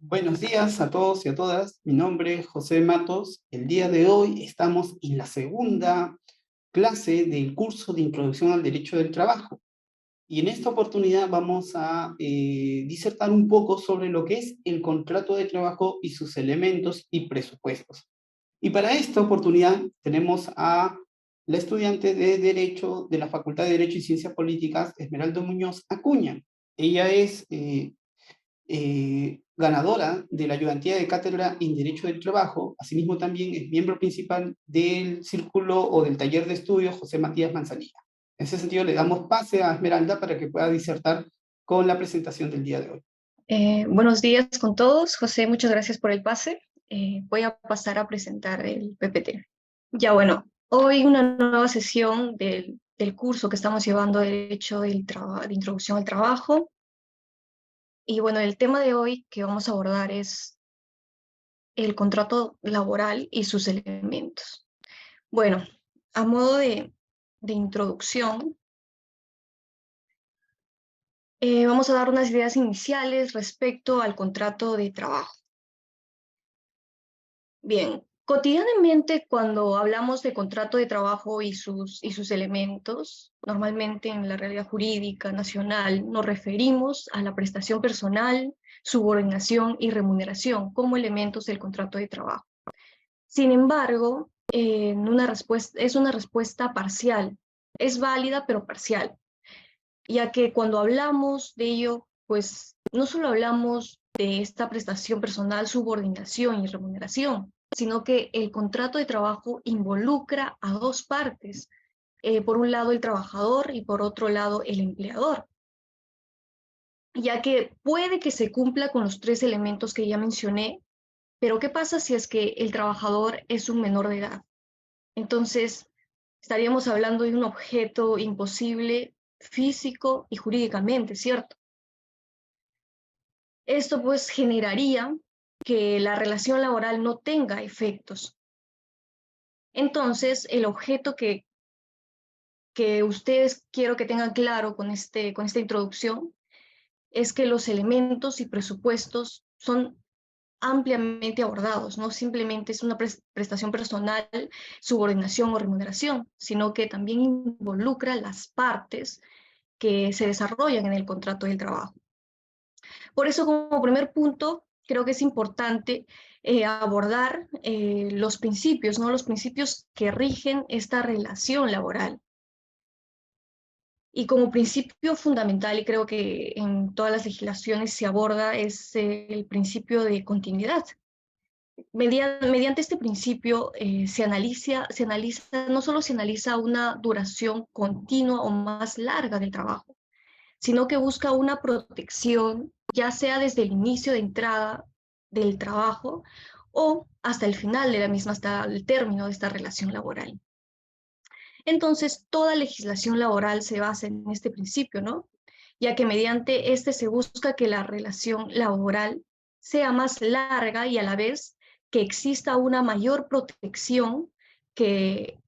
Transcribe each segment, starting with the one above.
Buenos días a todos y a todas. Mi nombre es José Matos. El día de hoy estamos en la segunda clase del curso de Introducción al Derecho del Trabajo. Y en esta oportunidad vamos a disertar un poco sobre lo que es el contrato de trabajo y sus elementos y presupuestos. Y para esta oportunidad tenemos a la estudiante de Derecho de la Facultad de Derecho y Ciencias Políticas, Esmeralda Muñoz Acuña. Ella es ganadora de la ayudantía de cátedra en Derecho del Trabajo. Asimismo, también es miembro principal del círculo o del taller de estudios José Matías Manzanilla. En ese sentido, le damos pase a Esmeralda para que pueda disertar con la presentación del día de hoy. Buenos días con todos. José, muchas gracias por el pase. Voy a pasar a presentar el PPT. Ya bueno, hoy una nueva sesión del curso que estamos llevando de Derecho de Introducción al Trabajo. Y bueno, el tema de hoy que vamos a abordar es el contrato laboral y sus elementos. Bueno, a modo de introducción, vamos a dar unas ideas iniciales respecto al contrato de trabajo. Bien, cotidianamente cuando hablamos de contrato de trabajo y sus elementos, normalmente en la realidad jurídica nacional nos referimos a la prestación personal, subordinación y remuneración como elementos del contrato de trabajo. Sin embargo, es una respuesta parcial, es válida pero parcial, ya que cuando hablamos de ello, pues no solo hablamos de esta prestación personal, subordinación y remuneración, sino que el contrato de trabajo involucra a dos partes, por un lado el trabajador y por otro lado el empleador, ya que puede que se cumpla con los tres elementos que ya mencioné, pero ¿qué pasa si es que el trabajador es un menor de edad? Entonces, estaríamos hablando de un objeto imposible físico y jurídicamente, ¿cierto? Esto pues generaría que la relación laboral no tenga efectos. Entonces, el objeto que ustedes quiero que tengan claro con esta introducción es que los elementos y presupuestos son ampliamente abordados, no simplemente es una prestación personal, subordinación o remuneración, sino que también involucra las partes que se desarrollan en el contrato del trabajo. Por eso, como primer punto, creo que es importante abordar los principios, ¿no? Los principios que rigen esta relación laboral. Y como principio fundamental, y creo que en todas las legislaciones se aborda, es el principio de continuidad. Mediante este principio no solo se analiza una duración continua o más larga del trabajo, sino que busca una protección, ya sea desde el inicio de entrada del trabajo o hasta el final de la misma, hasta el término de esta relación laboral. Entonces, toda legislación laboral se basa en este principio, ¿no? Ya que mediante este se busca que la relación laboral sea más larga y a la vez que exista una mayor protección que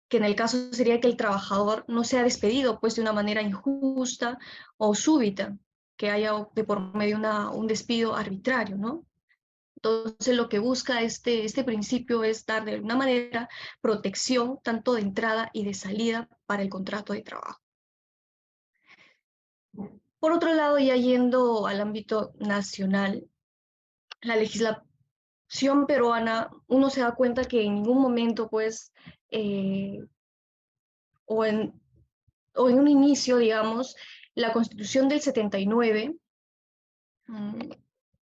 que en el caso sería que el trabajador no sea despedido pues de una manera injusta o súbita, que haya de por medio un despido arbitrario, ¿no? Entonces lo que busca este principio es dar de alguna manera protección tanto de entrada y de salida para el contrato de trabajo. Por otro lado, ya yendo al ámbito nacional, la legislación peruana, uno se da cuenta que en ningún momento pues eh, o en en un inicio, digamos, la Constitución del 79,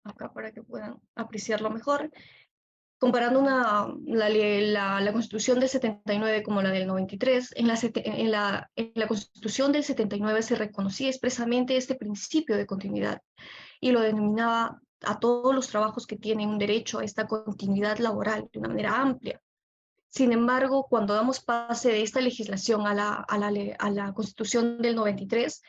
acá para que puedan apreciarlo mejor, comparando la Constitución del 79 como la del 93, en la Constitución del 79 se reconocía expresamente este principio de continuidad y lo denominaba a todos los trabajos que tienen un derecho a esta continuidad laboral de una manera amplia. Sin embargo, cuando damos pase de esta legislación a la Constitución del 93,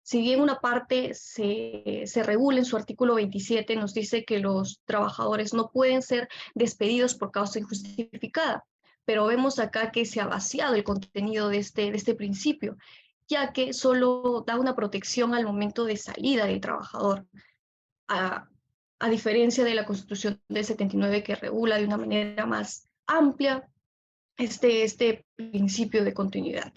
si bien una parte se regula en su artículo 27, nos dice que los trabajadores no pueden ser despedidos por causa injustificada, pero vemos acá que se ha vaciado el contenido de este principio, ya que solo da una protección al momento de salida del trabajador. a diferencia de la Constitución del 79 que regula de una manera más amplia este principio de continuidad.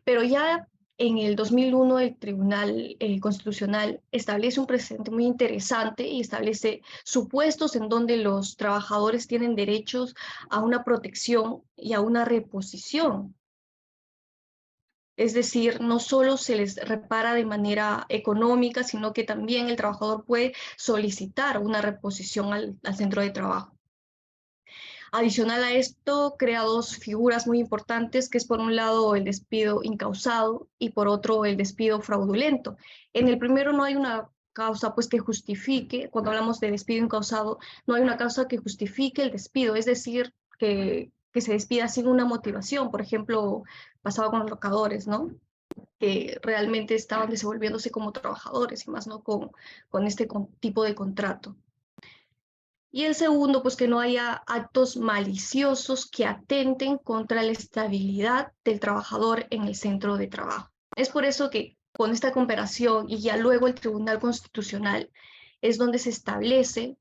Pero ya en el 2001 el Tribunal Constitucional establece un precedente muy interesante y establece supuestos en donde los trabajadores tienen derechos a una protección y a una reposición. Es decir, no solo se les repara de manera económica, sino que también el trabajador puede solicitar una reposición al centro de trabajo. Adicional a esto, crea dos figuras muy importantes, que es por un lado el despido incausado y por otro el despido fraudulento. En el primero no hay una causa pues que justifique, cuando hablamos de despido incausado, no hay una causa que justifique el despido, es decir, que se despida sin una motivación. Por ejemplo, pasaba con los locadores, ¿no? Que realmente estaban desenvolviéndose como trabajadores y más no con este tipo de contrato. Y el segundo, pues que no haya actos maliciosos que atenten contra la estabilidad del trabajador en el centro de trabajo. Es por eso que con esta comparación y ya luego el Tribunal Constitucional es donde se establece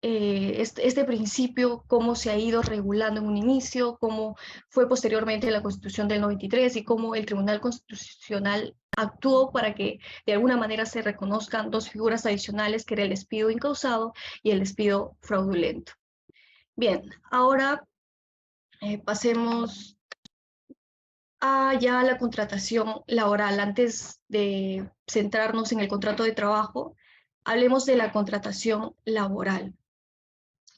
este principio, cómo se ha ido regulando en un inicio, cómo fue posteriormente la Constitución del 93 y cómo el Tribunal Constitucional actuó para que de alguna manera se reconozcan dos figuras adicionales, que era el despido incausado y el despido fraudulento. Bien, ahora pasemos a ya la contratación laboral. Antes de centrarnos en el contrato de trabajo, hablemos de la contratación laboral.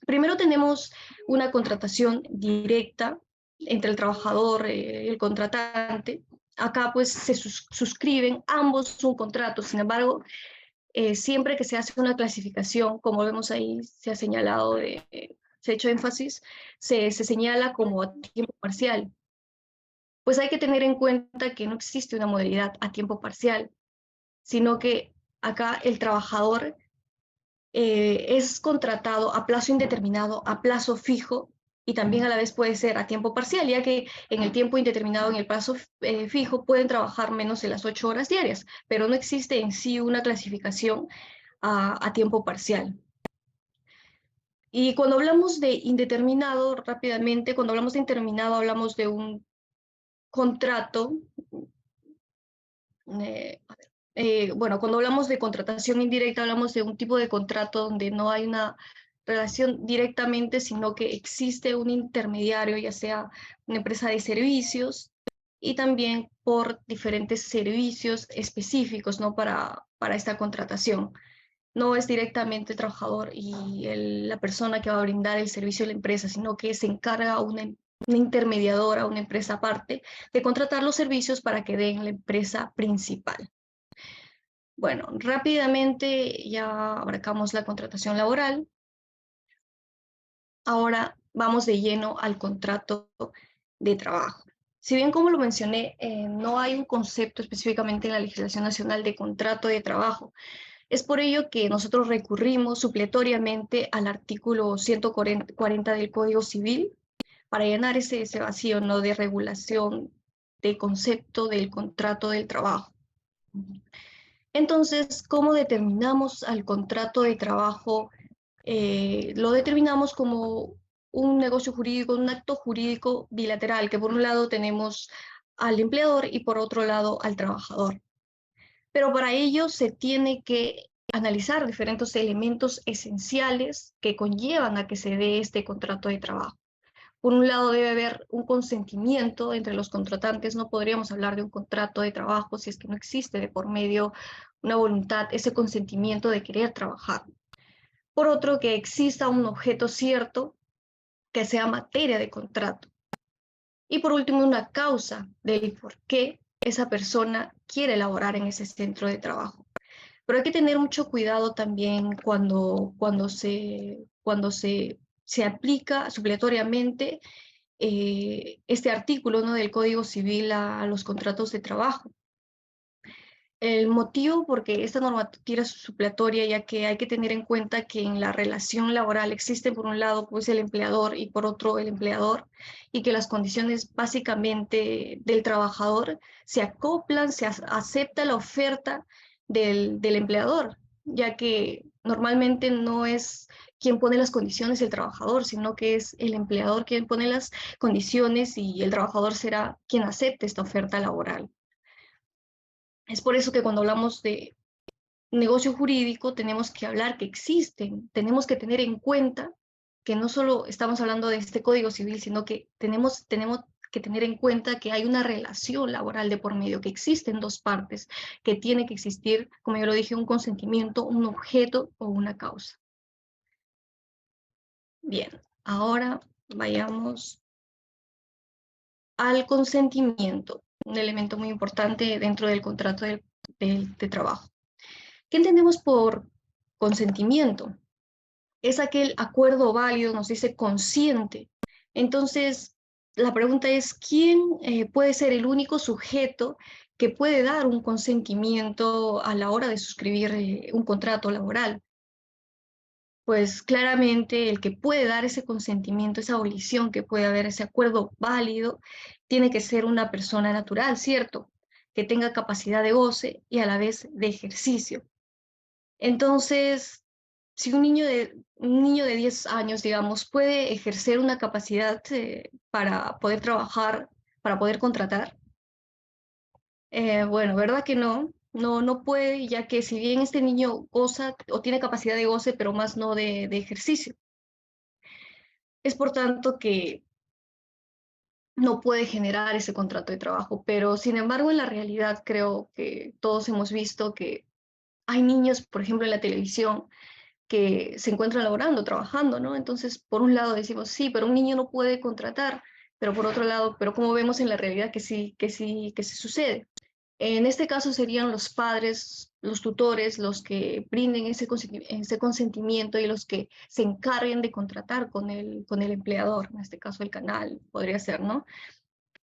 Primero tenemos una contratación directa entre el trabajador y el contratante. Acá pues se suscriben ambos un contrato. Sin embargo, siempre que se hace una clasificación, como vemos ahí, se ha señalado, se ha hecho énfasis, se señala como a tiempo parcial. Pues hay que tener en cuenta que no existe una modalidad a tiempo parcial, sino que acá el trabajador es contratado a plazo indeterminado, a plazo fijo, y también a la vez puede ser a tiempo parcial, ya que en el tiempo indeterminado, en el plazo fijo, pueden trabajar menos de las 8 horas diarias, pero no existe en sí una clasificación a tiempo parcial. Y cuando hablamos de indeterminado, rápidamente, cuando hablamos de indeterminado, hablamos de un contrato, bueno, cuando hablamos de contratación indirecta, hablamos de un tipo de contrato donde no hay una relación directamente, sino que existe un intermediario, ya sea una empresa de servicios, y también por diferentes servicios específicos, ¿no? Para esta contratación. No es directamente el trabajador y la persona que va a brindar el servicio a la empresa, sino que se encarga una intermediadora, una empresa aparte, de contratar los servicios para que den la empresa principal. Bueno, rápidamente ya abarcamos la contratación laboral. Ahora vamos de lleno al contrato de trabajo. Si bien, como lo mencioné, no hay un concepto específicamente en la legislación nacional de contrato de trabajo, es por ello que nosotros recurrimos supletoriamente al artículo 140 del Código Civil para llenar ese vacío, ¿no?, de regulación de concepto del contrato del trabajo. Entonces, ¿cómo determinamos al contrato de trabajo? Lo determinamos como un negocio jurídico, un acto jurídico bilateral, que por un lado tenemos al empleador y por otro lado al trabajador. Pero para ello se tiene que analizar diferentes elementos esenciales que conllevan a que se dé este contrato de trabajo. Por un lado debe haber un consentimiento entre los contratantes. No podríamos hablar de un contrato de trabajo si es que no existe de por medio una voluntad, ese consentimiento de querer trabajar. Por otro, que exista un objeto cierto que sea materia de contrato. Y por último, una causa del por qué esa persona quiere laborar en ese centro de trabajo. Pero hay que tener mucho cuidado también cuando se aplica supletoriamente este artículo, ¿no?, del Código Civil a los contratos de trabajo. El motivo porque esta normativa es supletoria, ya que hay que tener en cuenta que en la relación laboral existe por un lado pues el empleador y por otro el empleador, y que las condiciones básicamente del trabajador se acoplan, acepta la oferta del empleador, ya que normalmente no es quien pone las condiciones el trabajador, sino que es el empleador quien pone las condiciones y el trabajador será quien acepte esta oferta laboral. Es por eso que cuando hablamos de negocio jurídico tenemos que hablar que existen, tenemos que tener en cuenta que no solo estamos hablando de este Código Civil, sino que tenemos que tener en cuenta que hay una relación laboral de por medio, que existen dos partes, que tiene que existir, como yo lo dije, un consentimiento, un objeto o una causa. Bien, ahora vayamos al consentimiento, un elemento muy importante dentro del contrato de trabajo. ¿Qué entendemos por consentimiento? Es aquel acuerdo válido, nos dice consciente. Entonces, la pregunta es, ¿quién puede ser el único sujeto que puede dar un consentimiento a la hora de suscribir un contrato laboral? Pues claramente el que puede dar ese consentimiento, esa abolición, que puede haber ese acuerdo válido, tiene que ser una persona natural, ¿cierto? Que tenga capacidad de goce y a la vez de ejercicio. Entonces, si un niño de 10 años, digamos, puede ejercer una capacidad para poder trabajar, para poder contratar, bueno, ¿verdad que no? No, no puede, ya que si bien este niño goza o tiene capacidad de goce, pero más no de ejercicio. Es por tanto que no puede generar ese contrato de trabajo, pero sin embargo en la realidad creo que todos hemos visto que hay niños, por ejemplo, en la televisión, que se encuentran laborando, trabajando, ¿no? Entonces, por un lado decimos, sí, pero un niño no puede contratar, pero por otro lado, pero como vemos en la realidad que sí sucede. En este caso serían los padres, los tutores, los que brinden ese consentimiento y los que se encarguen de contratar con el empleador, en este caso el canal, podría ser, ¿no?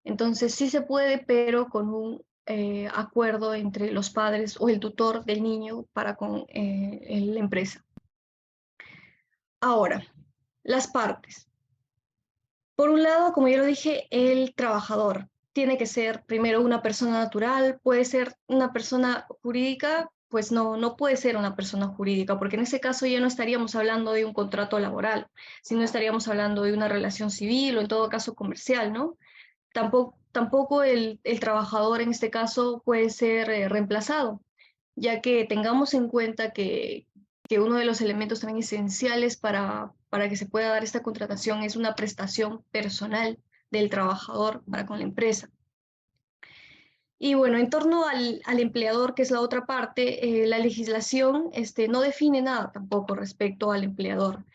Entonces sí se puede, pero con un acuerdo entre los padres o el tutor del niño para con la empresa. Ahora, las partes. Por un lado, como ya lo dije, el trabajador tiene que ser primero una persona natural, puede ser una persona jurídica, pues no, no puede ser una persona jurídica, porque en ese caso ya no estaríamos hablando de un contrato laboral, sino estaríamos hablando de una relación civil o en todo caso comercial, ¿no? Tampoco el trabajador en este caso puede ser reemplazado, ya que tengamos en cuenta que uno de los elementos también esenciales para que se pueda dar esta contratación es una prestación personal del trabajador para con la empresa. Y bueno, en torno al empleador, que es la otra parte, la legislación no define nada tampoco respecto al empleador,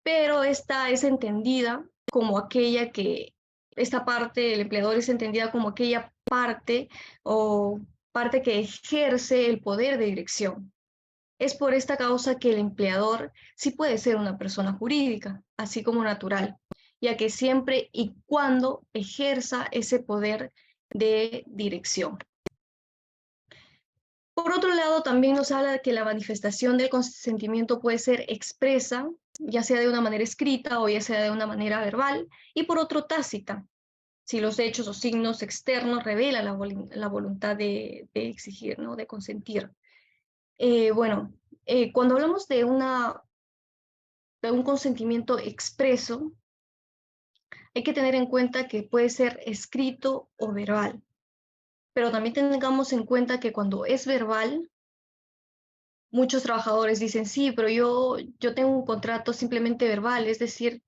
pero esta es entendida como aquella que, esta parte, el empleador es entendida como aquella parte o parte que ejerce el poder de dirección. Es por esta causa que el empleador sí puede ser una persona jurídica, así como natural, ya que siempre y cuando ejerza ese poder de dirección. Por otro lado, también nos habla de que la manifestación del consentimiento puede ser expresa, ya sea de una manera escrita o ya sea de una manera verbal, y por otro tácita, si los hechos o signos externos revelan la voluntad de exigir, ¿no? De consentir. Bueno, cuando hablamos de un consentimiento expreso, hay que tener en cuenta que puede ser escrito o verbal, pero también tengamos en cuenta que cuando es verbal, muchos trabajadores dicen, sí, pero yo tengo un contrato simplemente verbal, es decir,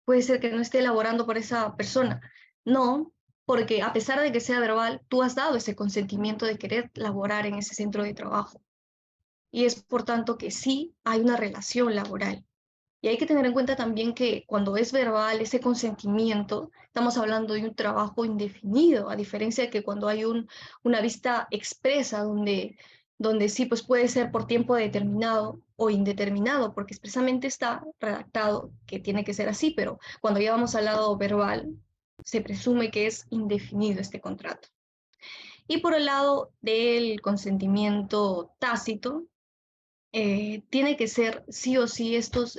puede ser que no esté elaborando por esa persona. No, porque a pesar de que sea verbal, tú has dado ese consentimiento de querer laborar en ese centro de trabajo. Y es por tanto que sí hay una relación laboral. Y hay que tener en cuenta también que cuando es verbal ese consentimiento, estamos hablando de un trabajo indefinido, a diferencia de que cuando hay una vista expresa donde sí pues puede ser por tiempo determinado o indeterminado, porque expresamente está redactado que tiene que ser así, pero cuando ya vamos al lado verbal, se presume que es indefinido este contrato. Y por el lado del consentimiento tácito, tiene que ser sí o sí estos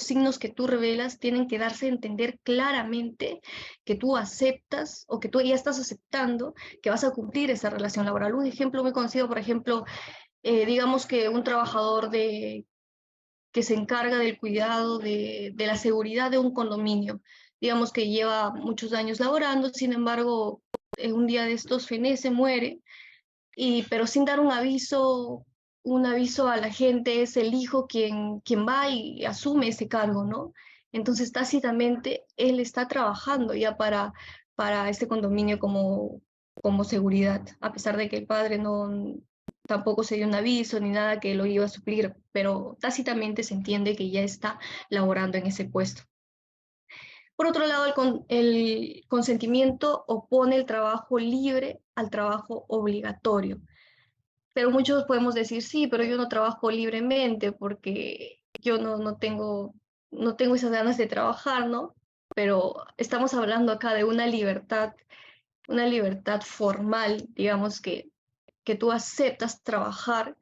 signos que tú revelas tienen que darse a entender claramente que tú aceptas o que tú ya estás aceptando que vas a cumplir esa relación laboral. Un ejemplo muy conocido, por ejemplo, digamos que un trabajador que se encarga del cuidado de la seguridad de un condominio. Digamos que lleva muchos años laborando, sin embargo, un día de estos fenece, muere, pero sin dar un aviso a la gente, es el hijo quien va y asume ese cargo, ¿no? Entonces, tácitamente, él está trabajando ya para este condominio como seguridad, a pesar de que el padre tampoco se dio un aviso ni nada que lo iba a suplir, pero tácitamente se entiende que ya está laborando en ese puesto. Por otro lado, el consentimiento opone el trabajo libre al trabajo obligatorio. Pero muchos podemos decir, sí, pero yo no trabajo libremente porque yo no tengo esas ganas de trabajar, ¿no? Pero estamos hablando acá de una libertad formal, digamos que tú aceptas trabajar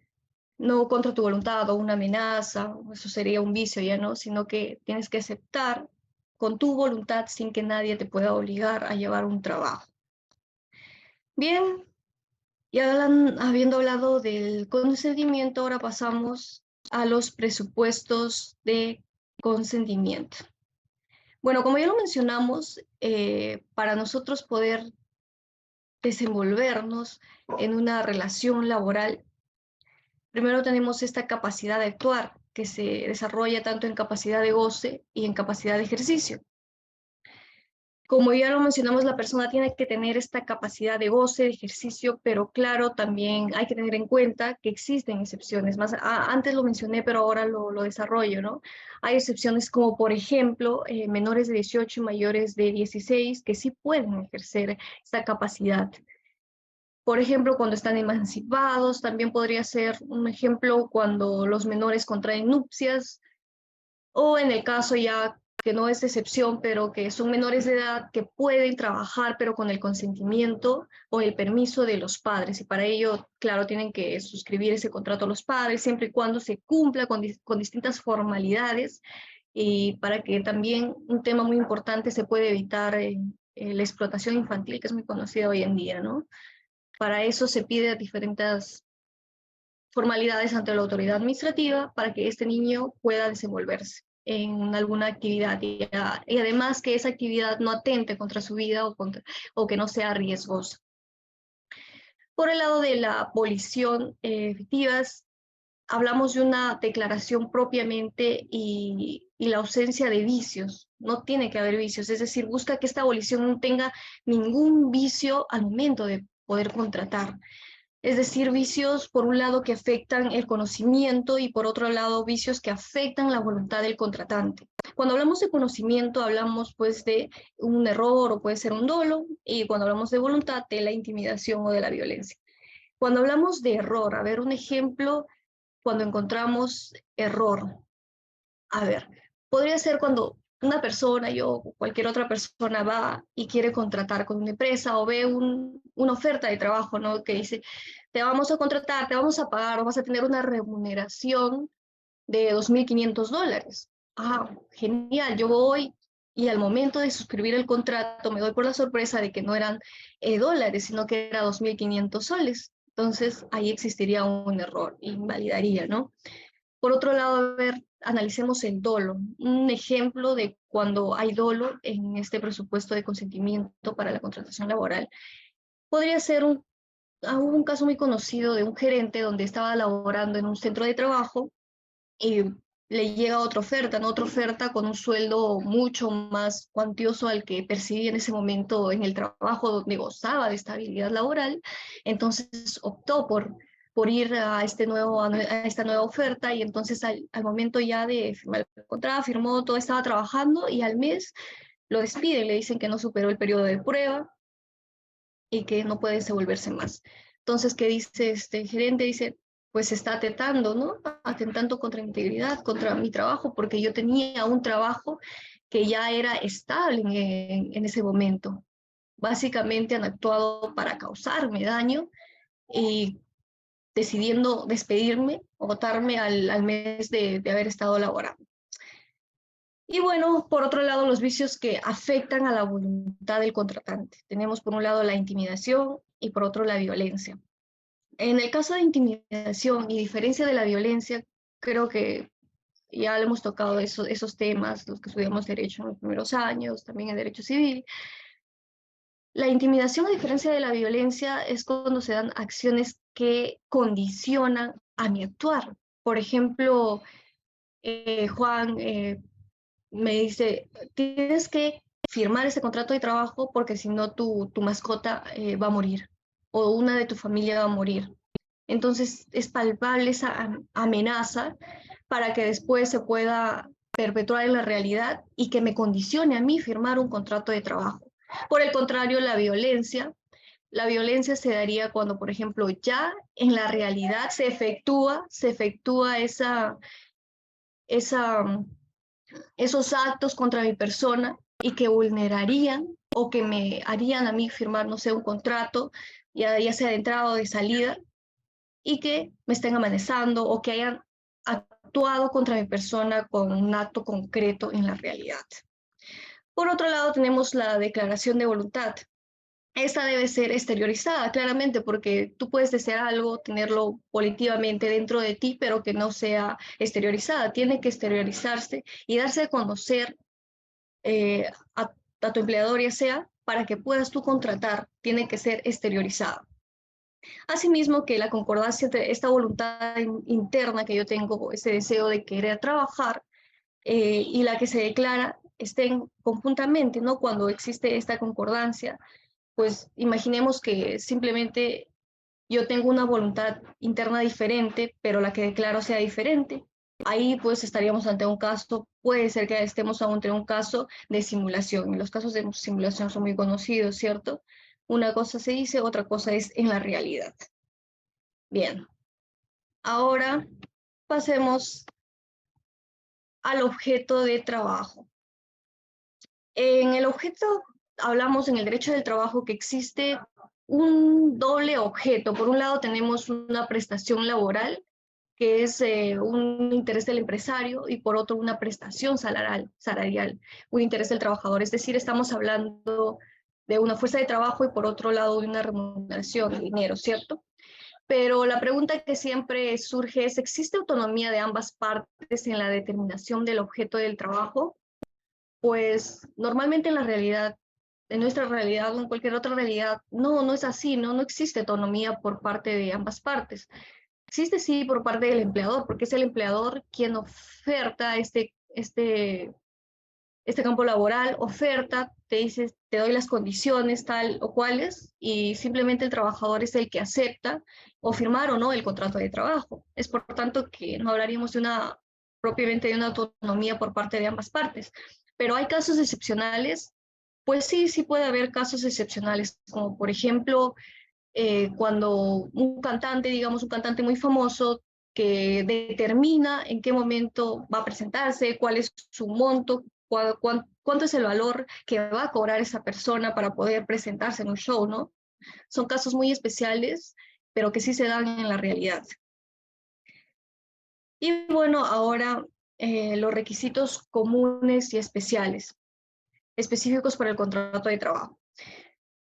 no contra tu voluntad o una amenaza, eso sería un vicio ya, ¿no? Sino que tienes que aceptar con tu voluntad sin que nadie te pueda obligar a llevar un trabajo. Bien, habiendo hablado del consentimiento, ahora pasamos a los presupuestos de consentimiento. Bueno, como ya lo mencionamos, para nosotros poder desenvolvernos en una relación laboral, primero tenemos esta capacidad de actuar, que se desarrolla tanto en capacidad de goce y en capacidad de ejercicio. Como ya lo mencionamos, la persona tiene que tener esta capacidad de goce, de ejercicio, pero claro, también hay que tener en cuenta que existen excepciones. Antes lo mencioné, pero ahora lo desarrollo, ¿no? Hay excepciones como, por ejemplo, menores de 18 y mayores de 16 que sí pueden ejercer esta capacidad. Por ejemplo, cuando están emancipados, también podría ser un ejemplo cuando los menores contraen nupcias, o en el caso ya que no es excepción, pero que son menores de edad que pueden trabajar, pero con el consentimiento o el permiso de los padres. Y para ello, claro, tienen que suscribir ese contrato a los padres, siempre y cuando se cumpla con distintas formalidades, y para que también un tema muy importante se puede evitar la explotación infantil, que es muy conocida hoy en día, ¿no? Para eso se pide diferentes formalidades ante la autoridad administrativa para que este niño pueda desenvolverse en alguna actividad y además que esa actividad no atente contra su vida o que no sea riesgosa. Por el lado de la abolición efectiva, hablamos de una declaración propiamente y la ausencia de vicios. No tiene que haber vicios, es decir, busca que esta abolición no tenga ningún vicio al momento de poder contratar. Es decir, vicios por un lado que afectan el conocimiento y por otro lado vicios que afectan la voluntad del contratante. Cuando hablamos de conocimiento hablamos pues de un error o puede ser un dolo, y cuando hablamos de voluntad de la intimidación o de la violencia. Cuando hablamos de error, a ver un ejemplo, cuando encontramos error. A ver, podría ser cuando una persona, yo o cualquier otra persona va y quiere contratar con una empresa o ve una oferta de trabajo, ¿no? Que dice, te vamos a contratar, te vamos a pagar o vas a tener una remuneración de $2.500. Ah, genial, yo voy y al momento de suscribir el contrato me doy por la sorpresa de que no eran dólares, sino que era 2.500 soles. Entonces ahí existiría un error, invalidaría, ¿no? Por otro lado, a ver, analicemos el dolo. Un ejemplo de cuando hay dolo en este presupuesto de consentimiento para la contratación laboral podría ser un caso muy conocido de un gerente donde estaba laborando en un centro de trabajo y le llega otra oferta, ¿no? Otra oferta con un sueldo mucho más cuantioso al que percibía en ese momento en el trabajo donde gozaba de estabilidad laboral. Entonces optó por ir a esta nueva oferta, y entonces al momento ya de firmar el contrato, firmó, todo estaba trabajando y al mes lo despiden, le dicen que no superó el periodo de prueba y que no puede desenvolverse más. Entonces, ¿qué dice este gerente? Dice, pues está atentando, ¿no? Atentando contra mi integridad, contra mi trabajo, porque yo tenía un trabajo que ya era estable en ese momento. Básicamente han actuado para causarme daño y decidiendo despedirme o votarme al mes de haber estado laborando. Y bueno, por otro lado, los vicios que afectan a la voluntad del contratante. Tenemos por un lado la intimidación y por otro la violencia. En el caso de intimidación y diferencia de la violencia, creo que ya le hemos tocado esos temas, los que estudiamos derecho en los primeros años, también en derecho civil. La intimidación, a diferencia de la violencia, es cuando se dan acciones que condicionan a mi actuar. Por ejemplo, Juan me dice, tienes que firmar ese contrato de trabajo porque si no tu mascota va a morir o una de tu familia va a morir. Entonces es palpable esa amenaza para que después se pueda perpetuar en la realidad y que me condicione a mí firmar un contrato de trabajo. Por el contrario, la violencia se daría cuando, por ejemplo, ya en la realidad se efectúa esa, esos actos contra mi persona y que vulnerarían o que me harían a mí firmar, no sé, un contrato, ya sea de entrada o de salida, y que me estén amenazando o que hayan actuado contra mi persona con un acto concreto en la realidad. Por otro lado, tenemos la declaración de voluntad. Esta debe ser exteriorizada, claramente, porque tú puedes desear algo, tenerlo volitivamente dentro de ti, pero que no sea exteriorizada. Tiene que exteriorizarse y darse a conocer eh, a, a tu empleador, ya sea, para que puedas tú contratar, tiene que ser exteriorizada. Asimismo, que la concordancia entre esta voluntad interna que yo tengo, ese deseo de querer trabajar, y la que se declara estén conjuntamente, ¿no? Cuando existe esta concordancia, pues imaginemos que simplemente yo tengo una voluntad interna diferente, pero la que declaro sea diferente. Ahí pues estaríamos ante un caso, puede ser que estemos ante un caso de simulación. Y los casos de simulación son muy conocidos, ¿cierto? Una cosa se dice, otra cosa es en la realidad. Bien, ahora pasemos al objeto de trabajo. En el objeto hablamos en el derecho del trabajo que existe un doble objeto. Por un lado tenemos una prestación laboral, que es un interés del empresario, y por otro una prestación salarial, un interés del trabajador. Es decir, estamos hablando de una fuerza de trabajo y por otro lado de una remuneración, de dinero, ¿cierto? Pero la pregunta que siempre surge es, ¿existe autonomía de ambas partes en la determinación del objeto del trabajo? Pues normalmente en la realidad, en nuestra realidad o en cualquier otra realidad, no es así, no existe autonomía por parte de ambas partes. Existe sí por parte del empleador, porque es el empleador quien oferta este campo laboral, oferta, te dice, te doy las condiciones tal o cuales, y simplemente el trabajador es el que acepta o firmar o no el contrato de trabajo. Es por tanto que no hablaríamos propiamente de una autonomía por parte de ambas partes. Pero hay casos excepcionales, pues sí puede haber casos excepcionales, como por ejemplo, cuando un cantante, digamos un cantante muy famoso, que determina en qué momento va a presentarse, cuál es su monto, cuánto es el valor que va a cobrar esa persona para poder presentarse en un show, ¿no? Son casos muy especiales, pero que sí se dan en la realidad. Y bueno, ahora los requisitos comunes y especiales, específicos para el contrato de trabajo.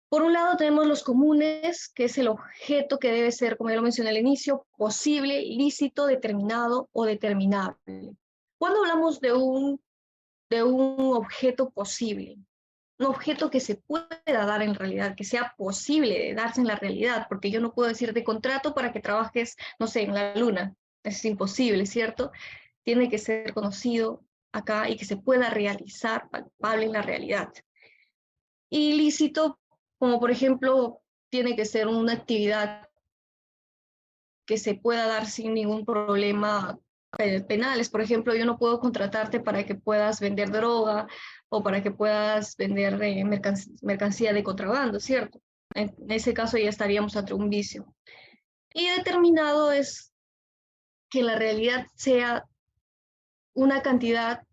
Por un lado tenemos los comunes, que es el objeto que debe ser, como ya lo mencioné al inicio, posible, lícito, determinado o determinable. Cuando hablamos de un objeto posible, un objeto que se pueda dar en realidad, que sea posible de darse en la realidad, porque yo no puedo decir de contrato para que trabajes, no sé, en la luna. Es imposible, ¿cierto? Tiene que ser conocido acá y que se pueda realizar palpable en la realidad. Y lícito, como por ejemplo, tiene que ser una actividad que se pueda dar sin ningún problema penales. Por ejemplo, yo no puedo contratarte para que puedas vender droga o para que puedas vender mercancía de contrabando, ¿cierto? En ese caso ya estaríamos ante un vicio. Y determinado es que la realidad sea una cantidad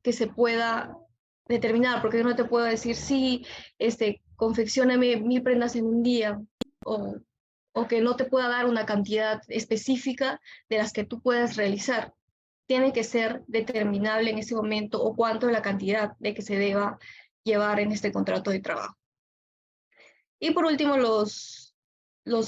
que se pueda determinar, porque yo no te puedo decir, sí, confeccióname 1000 prendas en un día, o, o que no te pueda dar una cantidad específica de las que tú puedas realizar. Tiene que ser determinable en ese momento o cuánto es la cantidad de que se deba llevar en este contrato de trabajo. Y por último, los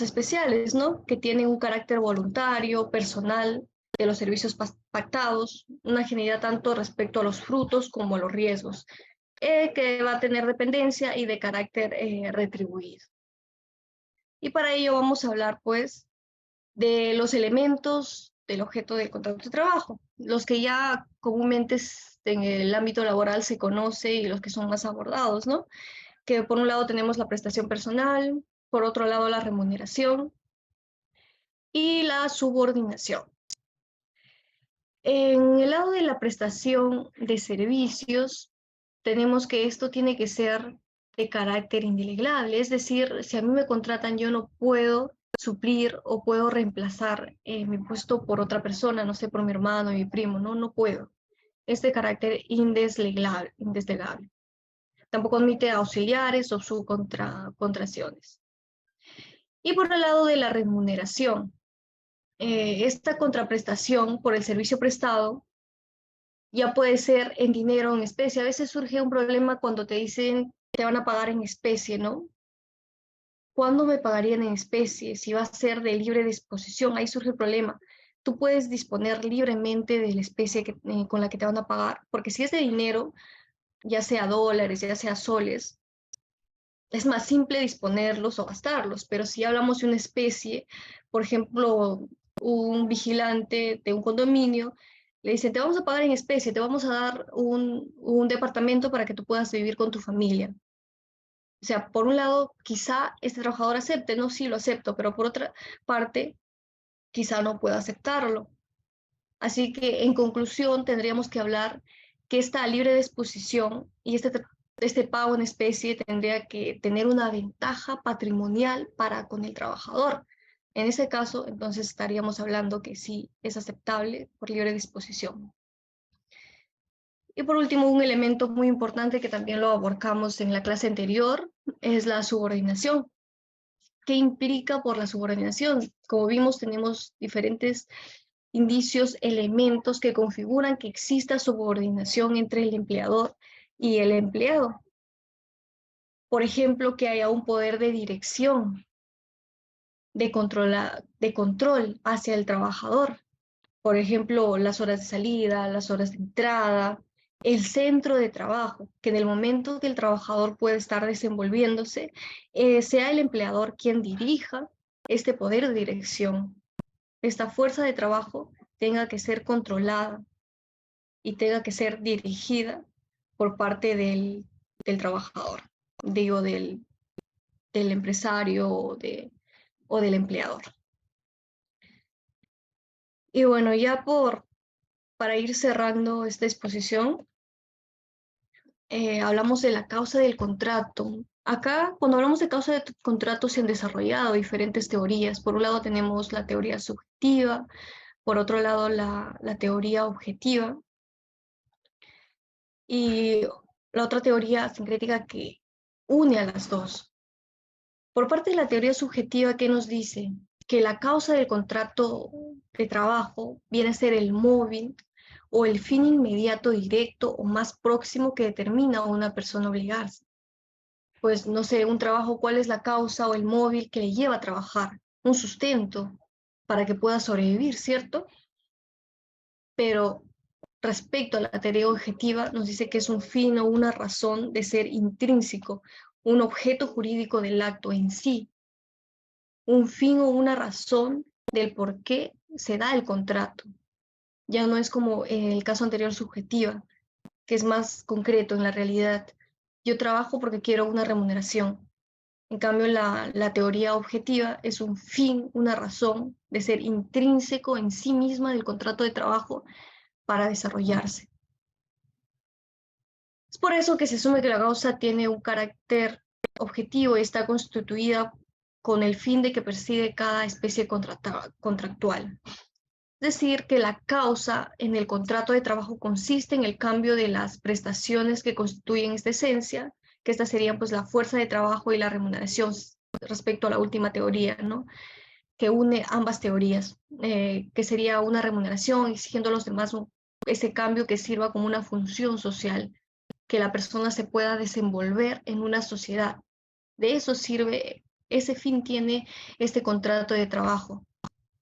especiales, ¿no? Que tienen un carácter voluntario, personal, de los servicios pactados, una genialidad tanto respecto a los frutos como a los riesgos, que va a tener dependencia y de carácter retribuido. Y para ello vamos a hablar, pues, de los elementos del objeto del contrato de trabajo, los que ya comúnmente en el ámbito laboral se conoce y los que son más abordados, ¿no? Que por un lado tenemos la prestación personal, por otro lado la remuneración y la subordinación. En el lado de la prestación de servicios, tenemos que esto tiene que ser de carácter indelegable, es decir, si a mí me contratan, yo no puedo suplir o puedo reemplazar mi puesto por otra persona, no sé, por mi hermano, mi primo, no puedo. Es de carácter indeslegable. Tampoco admite auxiliares o subcontrataciones. Y por el lado de la remuneración, esta contraprestación por el servicio prestado ya puede ser en dinero o en especie. A veces surge un problema cuando te dicen te van a pagar en especie, ¿no? ¿Cuándo me pagarían en especie? Si va a ser de libre disposición, ahí surge el problema. Tú puedes disponer libremente de la especie con la que te van a pagar, porque si es de dinero, ya sea dólares, ya sea soles, es más simple disponerlos o gastarlos, pero si hablamos de una especie, por ejemplo, un vigilante de un condominio, le dice, te vamos a pagar en especie, te vamos a dar un departamento para que tú puedas vivir con tu familia. O sea, por un lado, quizá este trabajador acepte, no, sí lo acepto, pero por otra parte, quizá no pueda aceptarlo. Así que, en conclusión, tendríamos que hablar que esta libre disposición y este pago en especie tendría que tener una ventaja patrimonial para con el trabajador. En ese caso, entonces estaríamos hablando que sí es aceptable por libre disposición. Y por último, un elemento muy importante que también lo abordamos en la clase anterior es la subordinación. ¿Qué implica por la subordinación? Como vimos, tenemos diferentes indicios, elementos que configuran que exista subordinación entre el empleador y el empleado. Por ejemplo, que haya un poder de dirección, de control hacia el trabajador. Por ejemplo, las horas de salida, las horas de entrada, el centro de trabajo, que en el momento que el trabajador puede estar desenvolviéndose, sea el empleador quien dirija este poder de dirección. Esta fuerza de trabajo tenga que ser controlada y tenga que ser dirigida por parte del trabajador, digo, del empresario o del empleador. Y bueno, ya para ir cerrando esta exposición, hablamos de la causa del contrato. Acá, cuando hablamos de causa de contrato, se han desarrollado diferentes teorías. Por un lado tenemos la teoría subjetiva, por otro lado la teoría objetiva, y la otra teoría sincrética que une a las dos. Por parte de la teoría subjetiva, ¿qué nos dice? Que la causa del contrato de trabajo viene a ser el móvil o el fin inmediato, directo o más próximo que determina a una persona a obligarse. Pues no sé, un trabajo, ¿cuál es la causa o el móvil que le lleva a trabajar? Un sustento para que pueda sobrevivir, ¿cierto? Pero respecto a la teoría objetiva, nos dice que es un fin o una razón de ser intrínseco, un objeto jurídico del acto en sí, un fin o una razón del por qué se da el contrato. Ya no es como en el caso anterior subjetiva, que es más concreto en la realidad. Yo trabajo porque quiero una remuneración. En cambio, la teoría objetiva es un fin, una razón de ser intrínseco en sí misma del contrato de trabajo para desarrollarse. Es por eso que se asume que la causa tiene un carácter objetivo y está constituida con el fin de que persigue cada especie contractual. Es decir, que la causa en el contrato de trabajo consiste en el cambio de las prestaciones que constituyen esta esencia, que estas serían pues la fuerza de trabajo y la remuneración respecto a la última teoría, ¿no? Que une ambas teorías, que sería una remuneración exigiendo a los demás ese cambio que sirva como una función social, que la persona se pueda desenvolver en una sociedad. De eso sirve, ese fin tiene este contrato de trabajo,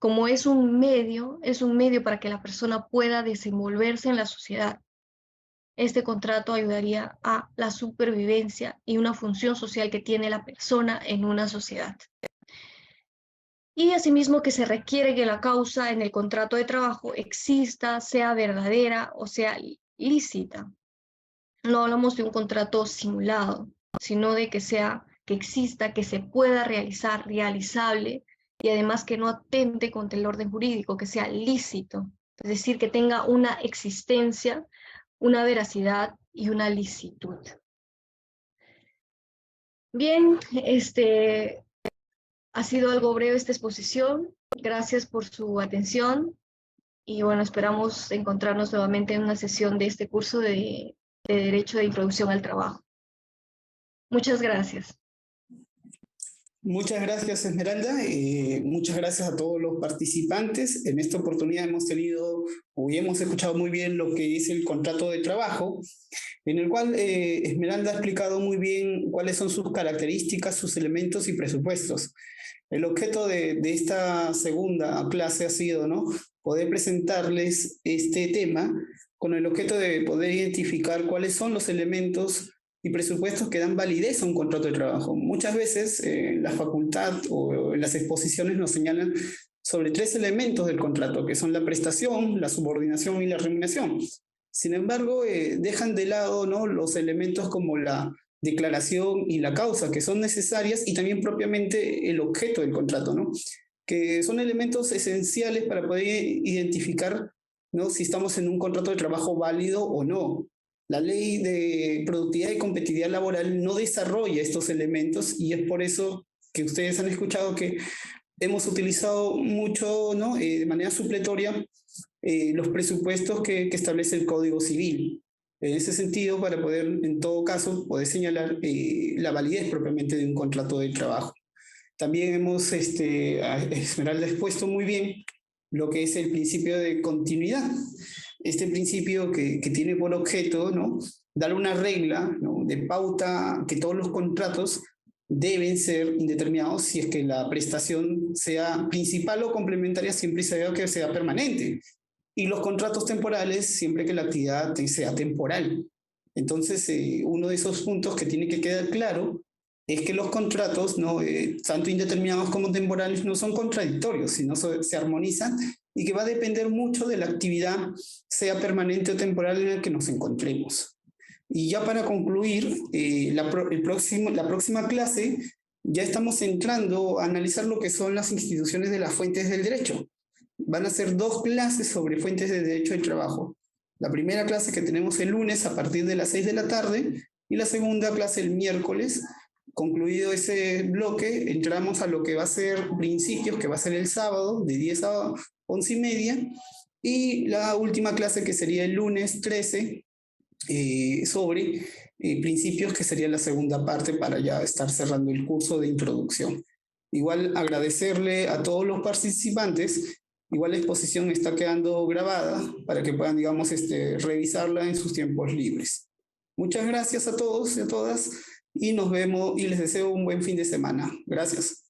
como es un medio para que la persona pueda desenvolverse en la sociedad. Este contrato ayudaría a la supervivencia y una función social que tiene la persona en una sociedad. Y asimismo que se requiere que la causa en el contrato de trabajo exista, sea verdadera o sea lícita. No hablamos de un contrato simulado, sino de que exista, que se pueda realizar, realizable, y además que no atente contra el orden jurídico, que sea lícito, es decir, que tenga una existencia, una veracidad y una licitud. Bien, ha sido algo breve esta exposición. Gracias por su atención y bueno, esperamos encontrarnos nuevamente en una sesión de este curso de Derecho de Introducción al Trabajo. Muchas gracias. Muchas gracias, Esmeralda. Muchas gracias a todos los participantes. En esta oportunidad hemos escuchado muy bien lo que es el contrato de trabajo, en el cual Esmeralda ha explicado muy bien cuáles son sus características, sus elementos y presupuestos. El objeto de esta segunda clase ha sido, ¿no?, poder presentarles este tema con el objeto de poder identificar cuáles son los elementos y presupuestos que dan validez a un contrato de trabajo. Muchas veces la facultad o en las exposiciones nos señalan sobre 3 elementos del contrato, que son la prestación, la subordinación y la remuneración. Sin embargo, dejan de lado, ¿no?, los elementos como la declaración y la causa, que son necesarias, y también propiamente el objeto del contrato, ¿no?, que son elementos esenciales para poder identificar, ¿no?, si estamos en un contrato de trabajo válido o no. La ley de productividad y competitividad laboral no desarrolla estos elementos y es por eso que ustedes han escuchado que hemos utilizado mucho, ¿no?, de manera supletoria los presupuestos que establece el Código Civil. En ese sentido, para poder, en todo caso, poder señalar la validez propiamente de un contrato de trabajo. También Esmeralda ha expuesto muy bien lo que es el principio de continuidad. Este principio que tiene por objeto, ¿no?, dar una regla, ¿no?, de pauta que todos los contratos deben ser indeterminados si es que la prestación sea principal o complementaria, siempre y se vea que sea permanente. Y los contratos temporales, siempre que la actividad sea temporal. Entonces, uno de esos puntos que tiene que quedar claro es que los contratos, ¿no?, tanto indeterminados como temporales, no son contradictorios, sino se armonizan, y que va a depender mucho de la actividad, sea permanente o temporal, en la que nos encontremos. Y ya para concluir, la próxima clase ya estamos entrando a analizar lo que son las instituciones de las fuentes del derecho. Van a ser 2 clases sobre fuentes de derecho del trabajo. La primera clase que tenemos el lunes a partir de las 6 de la tarde y la segunda clase el miércoles. Concluido ese bloque, entramos a lo que va a ser principios, que va a ser el sábado, de 10 a 11:30, y la última clase, que sería el lunes 13, sobre principios, que sería la segunda parte para ya estar cerrando el curso de introducción. Igual agradecerle a todos los participantes. Igual la exposición está quedando grabada para que puedan, digamos, revisarla en sus tiempos libres. Muchas gracias a todos y a todas, y nos vemos y les deseo un buen fin de semana. Gracias.